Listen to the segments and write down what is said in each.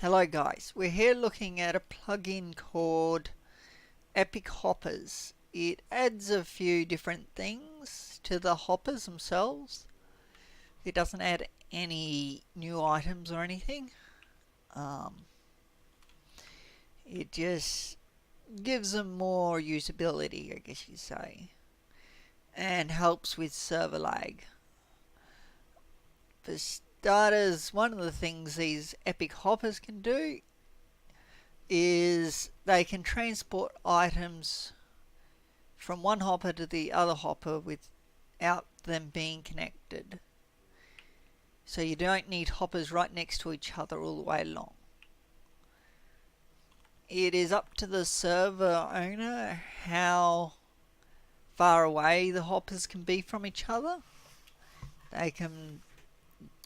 Hello guys, we're here looking at a plugin called Epic Hoppers. It adds a few different things to the hoppers themselves. It doesn't add any new items or anything. It just gives them more usability, I guess you'd say, and helps with server lag. For starters, one of the things these Epic Hoppers can do is they can transport items from one hopper to the other hopper without them being connected. So you don't need hoppers right next to each other all the way along. It is up to the server owner how far away the hoppers can be from each other. They can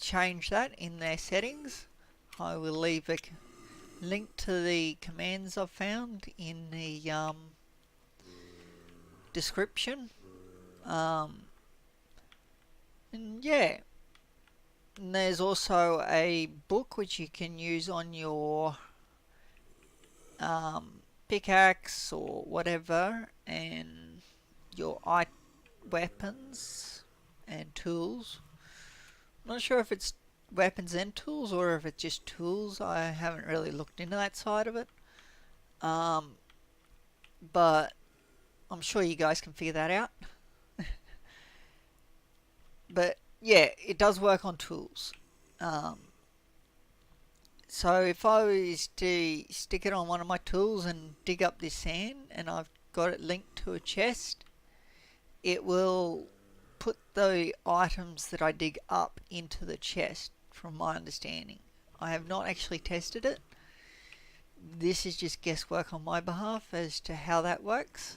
change that in their settings. I will leave a link to the commands I've found in the description. And yeah, and there's also a book which you can use on your pickaxe or whatever, and your weapons and tools. I'm not sure if it's weapons and tools or if it's just tools. I haven't really looked into that side of it. But I'm sure you guys can figure that out. But yeah, it does work on tools. So if I was to stick it on one of my tools and dig up this sand, and I've got it linked to a chest, it will put the items that I dig up into the chest, from my understanding. I have not actually tested it. This is just guesswork on my behalf as to how that works.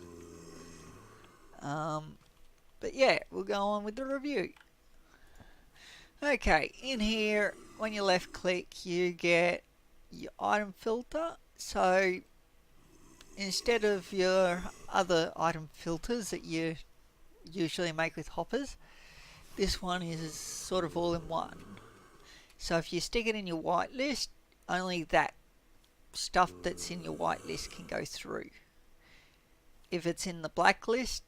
But yeah, we'll go on with the review. Okay, in here, when you left click, you get your item filter. So instead of your other item filters that you usually make with hoppers, this one is sort of all in one. So if you stick it in your whitelist, only that stuff that's in your whitelist can go through. If it's in the blacklist,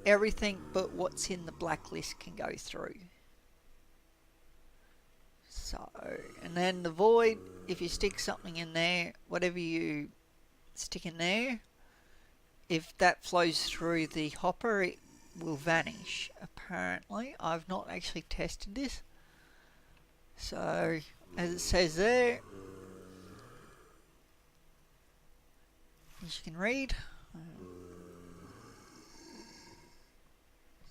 everything but what's in the blacklist can go through. So, and then the void, if you stick something in there, whatever you stick in there, if that flows through the hopper, it will vanish. Apparently, I've not actually tested this. So, as it says there, as you can read,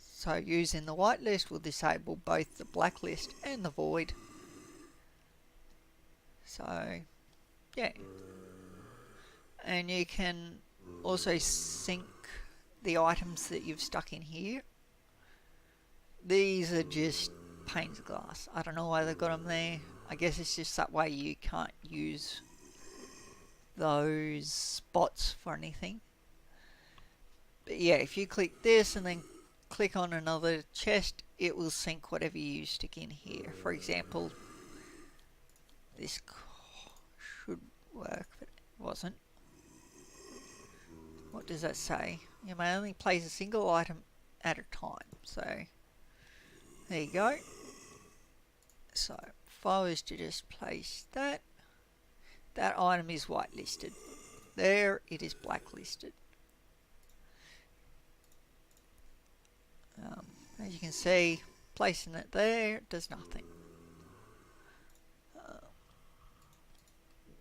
so using the whitelist will disable both the blacklist and the void. So, yeah. And you can also sync the items that you've stuck in here. These are just panes of glass. I don't know why they've got them there. I guess it's just that way you can't use those spots for anything. But yeah, if you click this and then click on another chest, it will sync whatever you stick in here. For example, this should work, but it wasn't. What does that say? You may only place a single item at a time. So there you go. So if I was to just place that, that item is whitelisted. There it is blacklisted. As you can see, placing it there does nothing.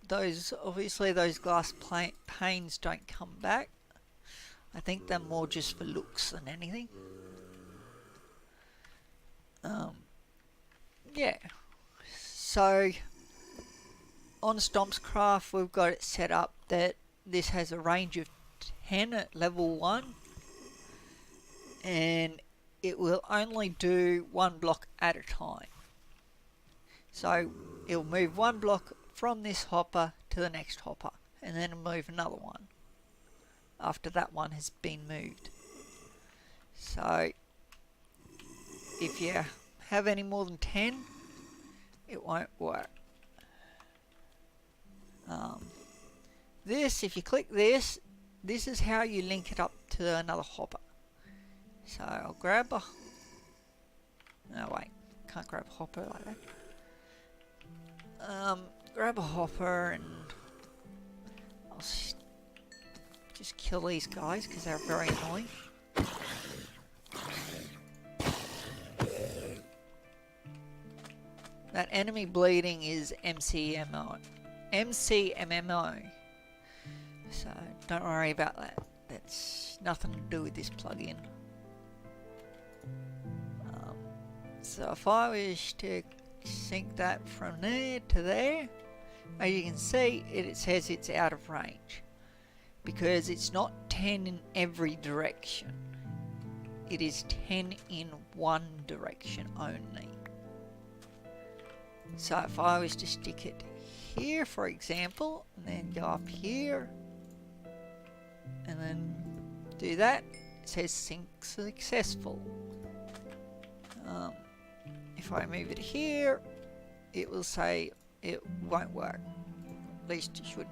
Those glass panes don't come back. I think they're more just for looks than anything. Yeah. So on stompzcraft, we've got it set up that this has a range of 10 at level 1, and it will only do one block at a time. So it'll move one block from this hopper to the next hopper, and then move another one after that one has been moved. So if you have any more than 10, it won't work. this, if you click this, this is how you link it up to another hopper. So I'll grab a... No, wait. Can't grab a hopper like that. Grab a hopper and I'll just kill these guys because they're very annoying. That enemy bleeding is MCMMO. So don't worry about that. That's nothing to do with this plugin. So if I was to sync that from there to there, as you can see, it says it's out of range because it's not 10 in every direction. It is 10 in one direction only. So if I was to stick it here, for example, and then go up here, and then do that, it says sync successful. If I move it here, it will say it won't work. At least it shouldn't.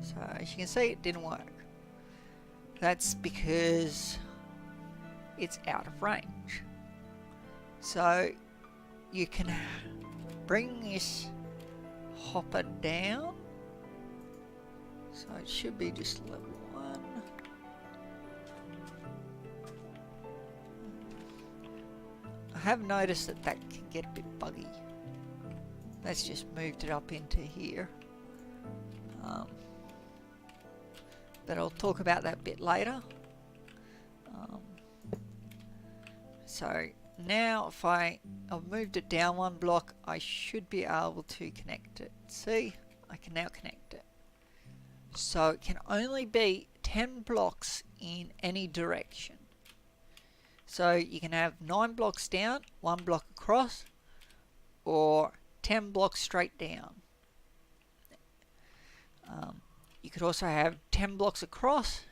So as you can see, it didn't work. That's because it's out of range. So you can bring this hopper down. So it should be just level 1. I have noticed that that can get a bit buggy. Let's just moved it up into here. But I'll talk about that a bit later. So now if I've moved it down one block, I should be able to connect it. See, I can now connect it. So it can only be 10 blocks in any direction. So you can have 9 blocks down, 1 block across, or 10 blocks straight down. You could also have 10 blocks across,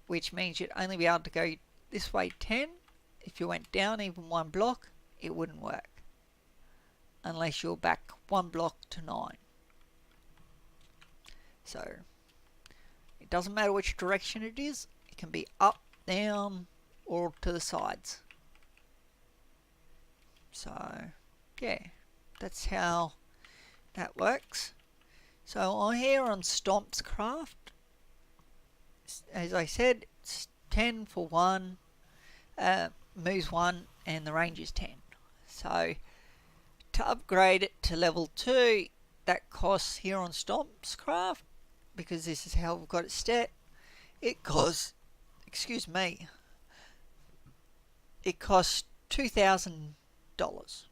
which means you'd only be able to go this way 10. If you went down even 1 block, it wouldn't work, unless you're back 1 block to 9. So it doesn't matter which direction it is, it can be up, down, or to the sides. So yeah, that's how that works. So on here on stompzcraft, as I said, it's 10 for 1, moves 1, and the range is 10. So to upgrade it to level 2, that costs here on stompzcraft, because this is how we've got it set, it costs, excuse me, it costs $2,000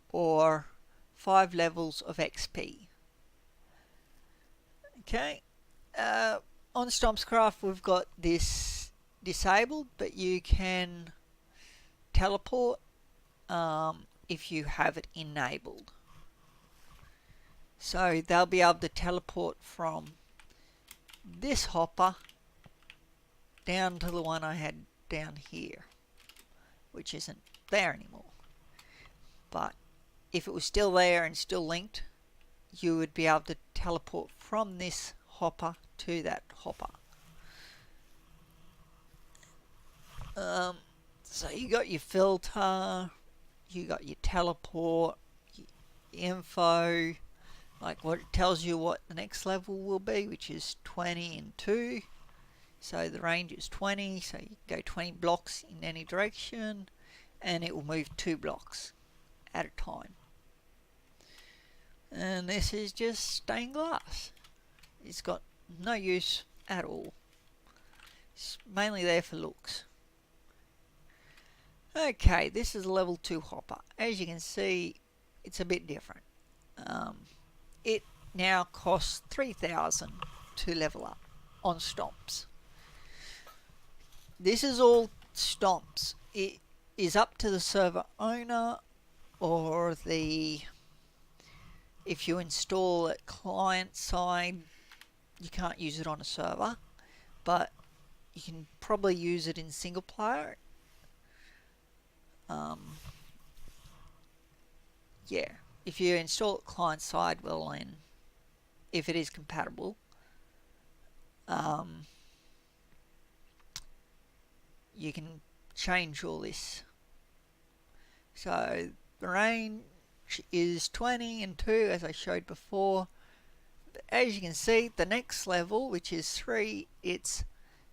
or 5 levels of XP. Okay, on stompzcraft we've got this disabled, but you can teleport if you have it enabled. So they'll be able to teleport from this hopper down to the one I had down here, which isn't there anymore. But if it was still there and still linked, you would be able to teleport from this hopper to that hopper. So you got your filter, you got your teleport, your info, like what it tells you what the next level will be, which is 20 and 2. So the range is 20, so you can go 20 blocks in any direction, and it will move 2 blocks at a time. And this is just stained glass. It's got no use at all. It's mainly there for looks. Okay, this is a level 2 hopper. As you can see, it's a bit different. It now costs 3,000 to level up on stomps. This is all stomps. It is up to the server owner, or if you install it client side, you can't use it on a server, but you can probably use it in single player. Yeah, if you install it client side, well then if it is compatible. You can change all this. So the range is 20 and 2 as I showed before. But as you can see, the next level, which is 3, it's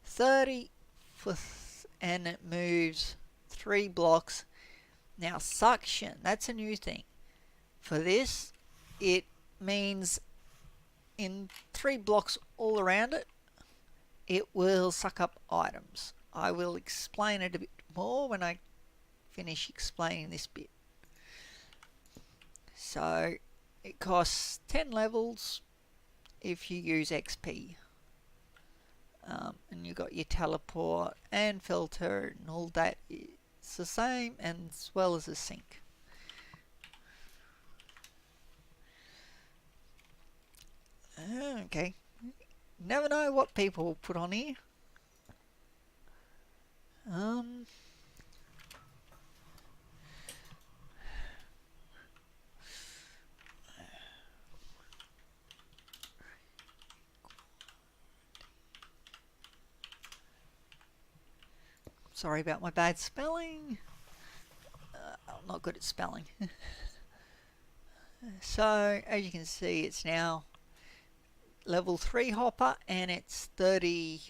30 and it moves 3 blocks. Now suction, that's a new thing. For this, it means in 3 blocks all around it, it will suck up items. I will explain it a bit more when I finish explaining this bit. So it costs 10 levels if you use XP. And you've got your teleport and filter and all that. It's the same, and as well as a sink. Okay. Never know what people put on here. Sorry about my bad spelling. I'm not good at spelling. So, as you can see, it's now level 3 hopper, and it's 30.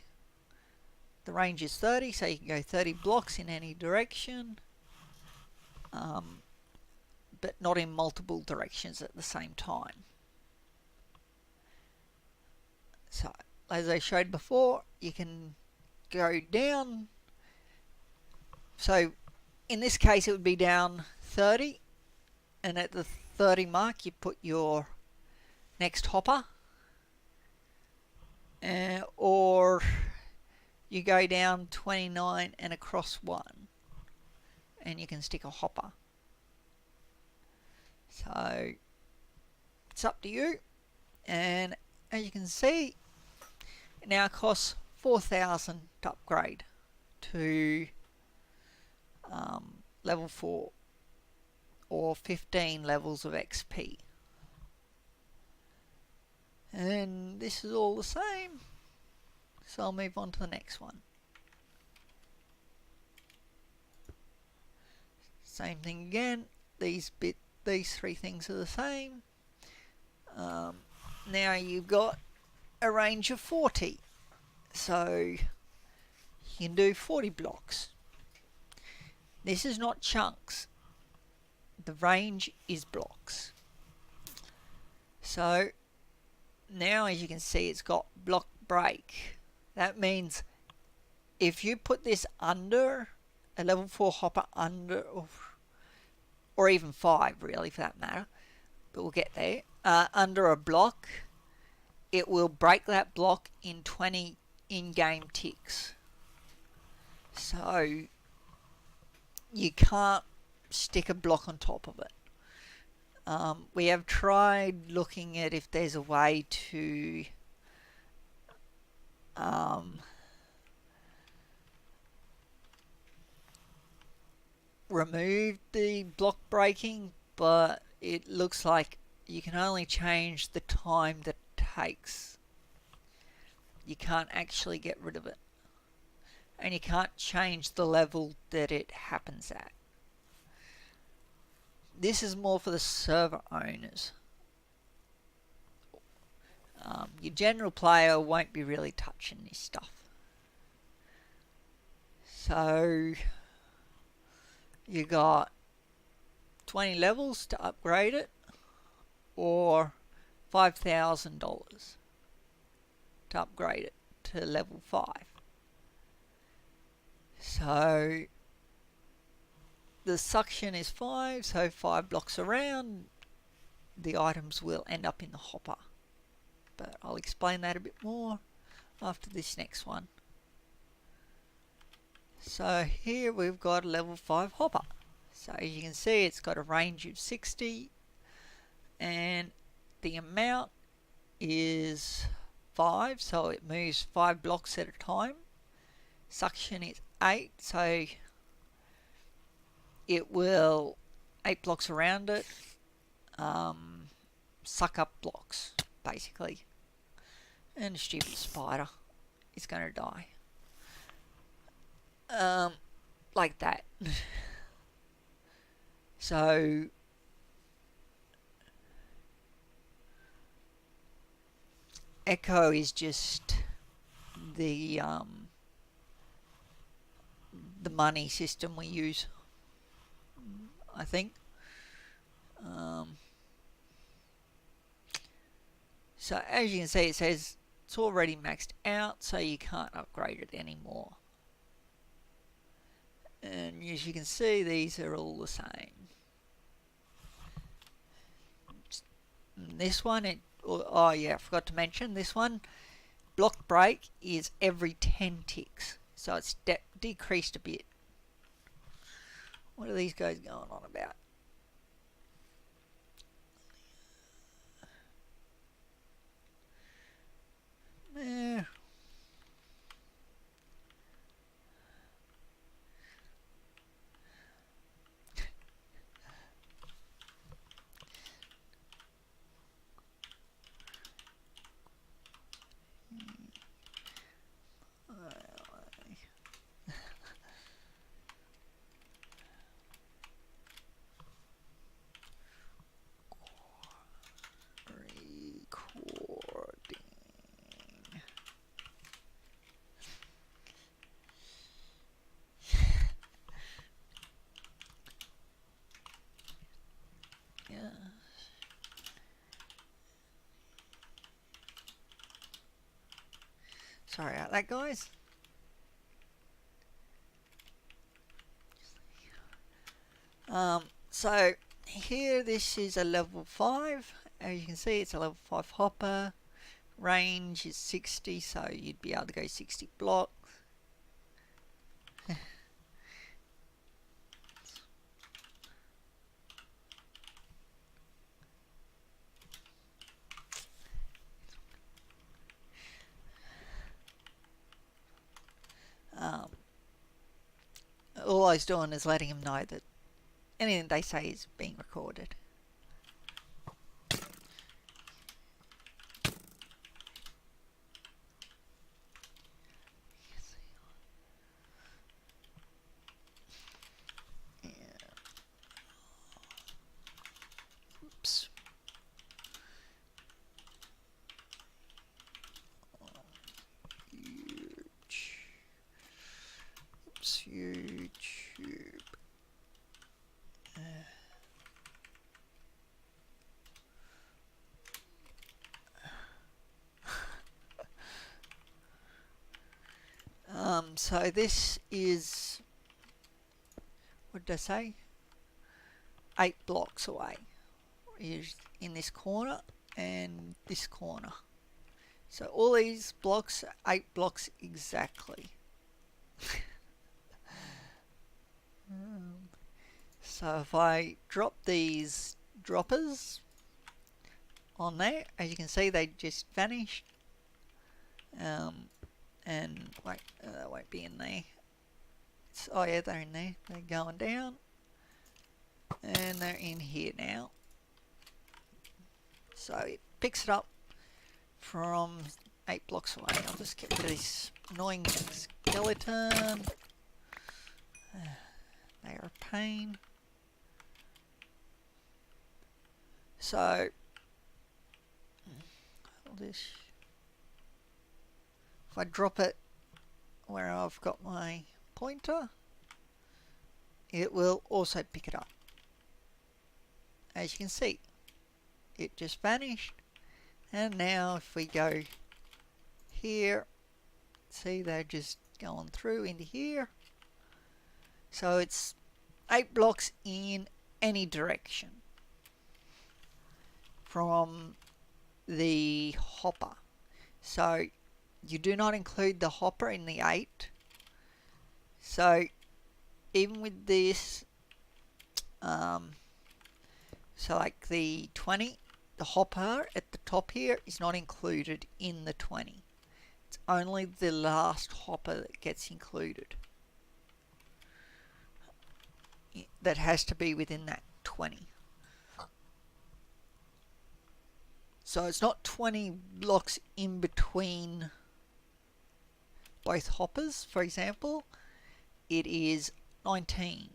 The range is 30, so you can go 30 blocks in any direction, but not in multiple directions at the same time. So, as I showed before, you can go down. So, in this case, it would be down 30, and at the 30 mark, you put your next hopper, or you go down 29 and across 1, and you can stick a hopper. So it's up to you, and as you can see, it now costs 4,000 to upgrade to level 4, or 15 levels of XP. And this is all the same, so I'll move on to the next one. Same thing again. These 3 things are the same. Now you've got a range of 40, so you can do 40 blocks. This is not chunks. The range is blocks. So now, as you can see, it's got block break. That means if you put this under a level 4 hopper, under, or even 5 really for that matter, but we'll get there, under a block, it will break that block in 20 in-game ticks. So you can't stick a block on top of it. We have tried looking at if there's a way to remove the block breaking, but it looks like you can only change the time that it takes. You can't actually get rid of it, and you can't change the level that it happens at. This is more for the server owners. Your general player won't be really touching this stuff. So you got 20 levels to upgrade it, or $5,000 to upgrade it to level 5. So the suction is 5, so 5 blocks around, the items will end up in the hopper. But I'll explain that a bit more after this next one. So here we've got a level 5 hopper. So as you can see, it's got a range of 60, and the amount is 5, so it moves 5 blocks at a time. Suction is 8, so it will 8 blocks around it, suck up blocks basically. And a stupid spider is going to die. Like that. So echo is just the money system we use, I think. So as you can see, it says it's already maxed out, so you can't upgrade it anymore. And as you can see, these are all the same. This one, oh yeah, I forgot to mention this one. Block break is every 10 ticks, so it's decreased a bit. What are these guys going on about? Eh. Sorry about that, guys. So here, this is a level 5. As you can see, it's a level 5 hopper. Range is 60, so you'd be able to go 60 blocks. All I was doing is letting him know that anything they say is being recorded. Oops. Oops, YouTube. So this is, what did I say? 8 blocks away. Is in this corner and this corner. So all these blocks are 8 blocks exactly. So if I drop these droppers on there, as you can see, they just vanished. And wait, they won't be in there. Oh yeah, they're in there. They're going down. And they're in here now. So it picks it up from 8 blocks away. I'll just get rid of this annoying skeleton. They are a pain. So if I drop it where I've got my pointer, it will also pick it up. As you can see, it just vanished. And now if we go here, see, they're just going through into here. So it's 8 blocks in any direction from the hopper. So you do not include the hopper in the 8. So even with this, so like the 20, the hopper at the top here is not included in the 20. It's only the last hopper that gets included. That has to be within that 20. So it's not 20 blocks in between both hoppers, for example. It is 19.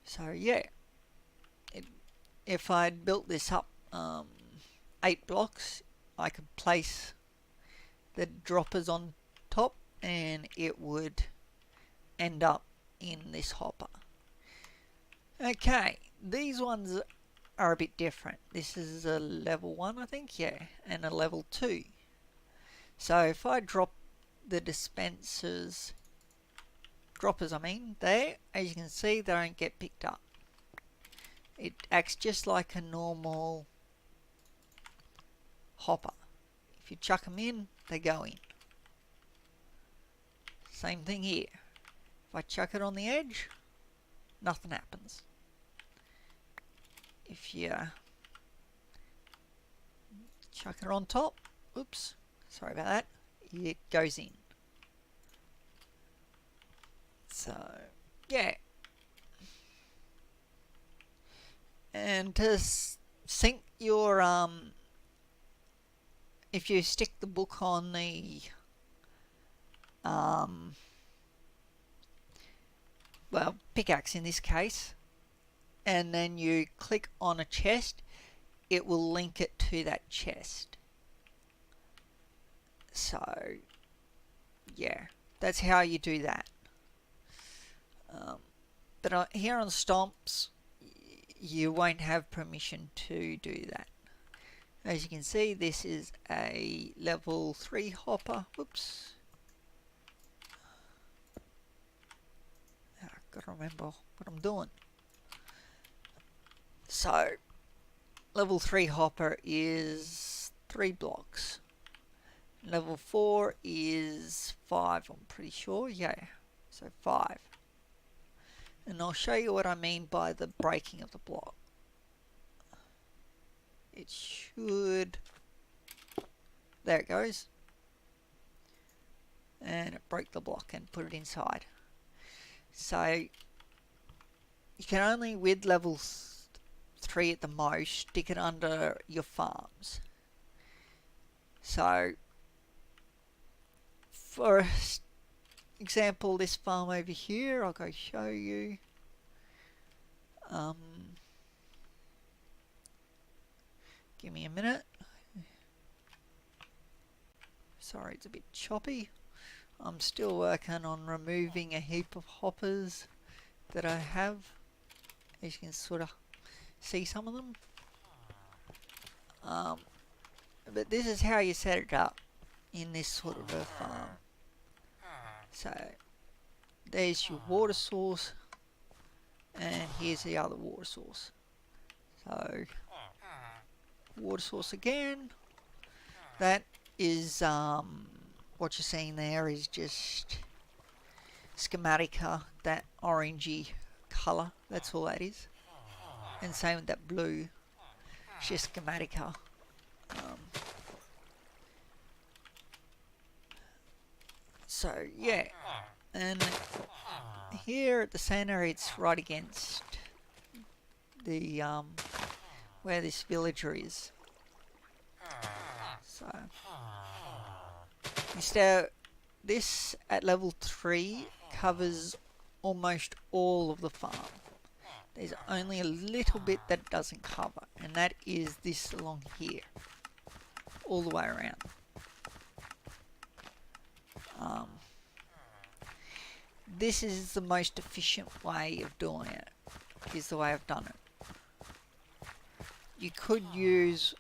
So yeah, if I'd built this up 8 blocks, I could place the droppers on top and it would end up in this hopper. Okay, these ones are a bit different. This is a level 1, I think, yeah, and a level 2. So if I drop the droppers there, as you can see, they don't get picked up. It acts just like a normal hopper. If you chuck them in, they go in. Same thing here. If I chuck it on the edge, nothing happens. If you chuck it on top, oops, sorry about that, it goes in. So, yeah. And to sync your, if you stick the book on the, well, pickaxe in this case, and then you click on a chest, it will link it to that chest. So, yeah, that's how you do that. But here on Stomps, you won't have permission to do that. As you can see, this is a level 3 hopper. Whoops. I've got to remember what I'm doing. So, level 3 hopper is 3 blocks. Level 4 is 5, I'm pretty sure. Yeah, so 5. And I'll show you what I mean by the breaking of the block. It should... There it goes. And it broke the block and put it inside. So, you can only, with level 3 at the most, stick it under your farms. So, for example, this farm over here, I'll go show you. Give me a minute. Sorry, it's a bit choppy. I'm still working on removing a heap of hoppers that I have. As you can sort of see some of them. But this is how you set it up in this sort of a farm. So, there's your water source, and here's the other water source. So, water source again. That is, what you're seeing there is just schematica, that orangey colour, that's all that is. And same with that blue, it's just schematica. So yeah, and here at the center it's right against the where this villager is. So instead, this at level 3 covers almost all of the farm. There's only a little bit that it doesn't cover, and that is this along here, all the way around. This is the most efficient way of doing it, is the way I've done it. You could use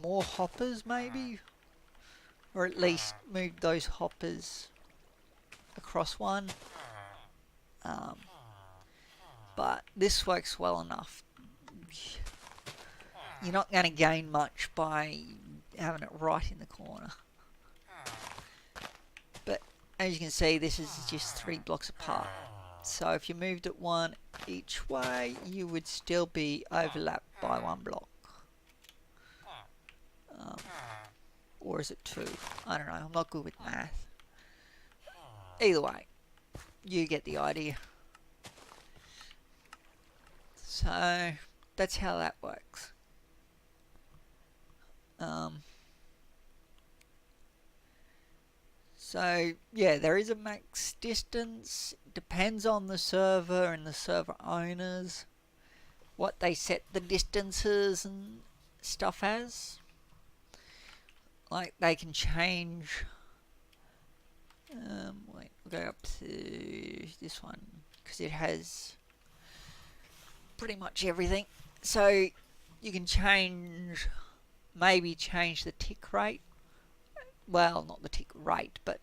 more hoppers maybe, or at least move those hoppers across one. But this works well enough. You're not going to gain much by having it right in the corner. But as you can see, this is just 3 blocks apart. So if you moved it one each way, you would still be overlapped by 1 block. Or is it 2? I don't know, I'm not good with math. Either way, you get the idea. So that's how that works. So yeah, there is a max distance. Depends on the server and the server owners, what they set the distances and stuff as. Like they can change. Wait, we'll go up to this one because it has pretty much everything. So you can maybe change the tick rate. Well, not the tick rate, but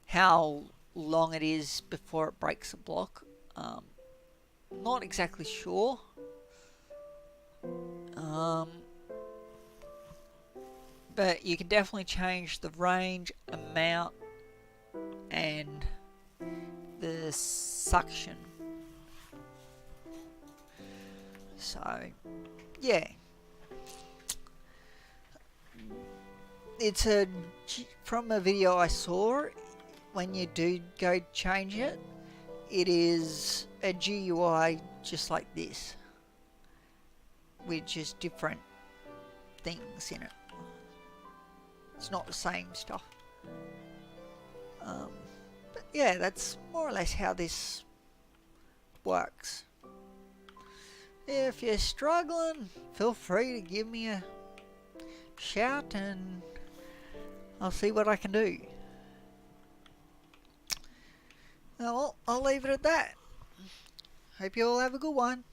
how long it is before it breaks a block. Not exactly sure. But you can definitely change the range, amount, and the suction. So, yeah. It's from a video I saw, when you do go change it, it is a GUI just like this, with just different things in it. It's not the same stuff. But yeah, that's more or less how this works. If you're struggling, feel free to give me a shout and I'll see what I can do. Well, I'll leave it at that. Hope you all have a good one.